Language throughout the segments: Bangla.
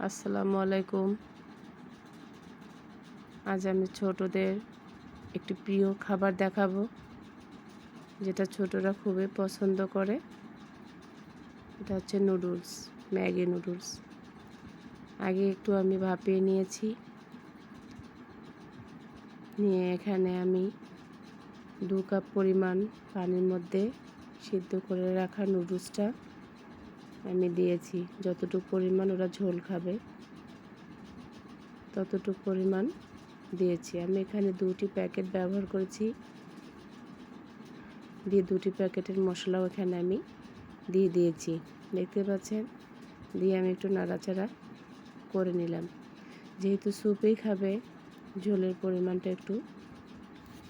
আসসালামু আলাইকুম। আজ আমি ছোটদের একটি প্রিয় খাবার দেখাবো, যেটা ছোটরা খুবই পছন্দ করে। এটা হচ্ছে নুডলস, ম্যাগি নুডলস। আগে একটু আমি ভাপিয়ে নিয়েছি। নিয়ে এখানে আমি 2 কাপ পরিমাণ পানির মধ্যে সিদ্ধ করে রাখা নুডলসটা আমি দিয়েছি। যতটুকু পরিমাণ ওরা ঝোল খাবে ততটুকু পরিমাণ দিয়েছি। আমি এখানে 2টি প্যাকেট ব্যবহার করেছি। 2টি প্যাকেটের মশলাও এখানে আমি দিয়ে দিয়েছি, দেখতে পাচ্ছেন। দিয়ে আমি একটু নাড়াচাড়া করে নিলাম। যেহেতু স্যুপেই খাবে, ঝোলের পরিমাণটা একটু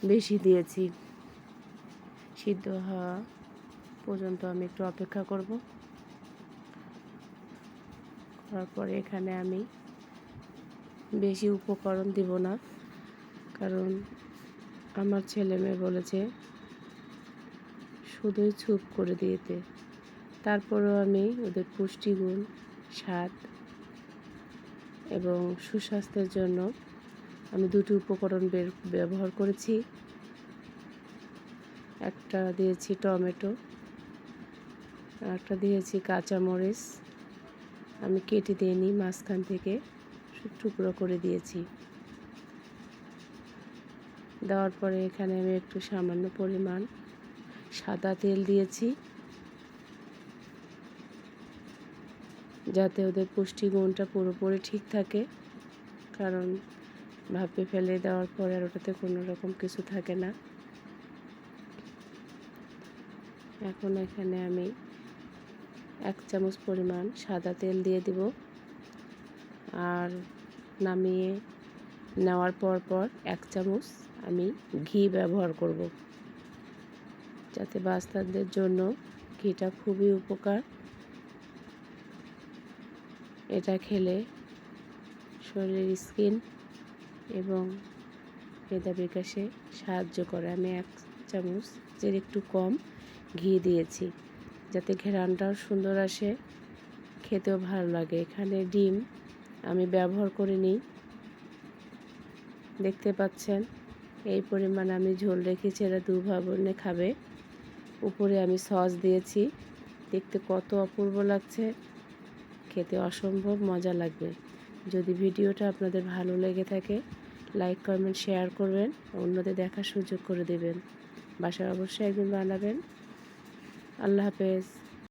বেশি দিয়েছি। সিদ্ধ হওয়া পর্যন্ত আমি একটু অপেক্ষা করব। তারপরে এখানে আমি বেশি উপকরণ দিব না, কারণ আমার ছেলে মেয়ে বলেছে শুধুই স্যুপ করে দিতে। তারপরেও আমি ওদের পুষ্টিগুণ, স্বাদ এবং সুস্বাস্থ্যের জন্য আমি 2টি উপকরণ ব্যবহার করেছি। একটা দিয়েছি টমেটো, একটা দিয়েছি কাঁচামরিচ। আমি কেটে দিইনি, মাঝখান থেকে টুকরো করে দিয়েছি। দেওয়ার পরে এখানে আমি একটু সামান্য পরিমাণ সাদা তেল দিয়েছি, যাতে ওদের পুষ্টিগুণটা পুরোপুরি ঠিক থাকে। কারণ ভাপে ফেলে দেওয়ার পরে আর ওটাতে কোনো রকম কিছু থাকে না। এখন এখানে আমি 1 চামচ পরিমাণ সাদা তেল দিয়ে দিব। আর নামিয়ে নেওয়ার পর 1 চামচ আমি ঘি ব্যবহার করব, যাতে বাচ্চাদের জন্য ঘিটা খুবই উপকার। এটা খেলে শরীরের স্কিন এবং মেধা বিকাশে সাহায্য করে। আমি 1 চামচের একটু কম ঘি দিয়েছি, যাতে ঘ্রাণটাও সুন্দর আসে, খেতেও ভালো লাগে। এখানে ডিম আমি ব্যবহার করিনি, দেখতে পাচ্ছেন। এই পরিমাণ আমি ঝোল রেখেছি, এরা 2 ভাই বোনে খাবে। উপরে আমি সস দিয়েছি, দেখতে কত অপূর্ব লাগছে, খেতে অসম্ভব মজা লাগবে। যদি ভিডিওটা আপনাদের ভালো লেগে থাকে, লাইক, কমেন্ট, শেয়ার করবেন, অন্যদের দেখার সুযোগ করে দেবেন। বাসায় অবশ্যই একদিন বানাবেন। আল্লাহ হাফেজ।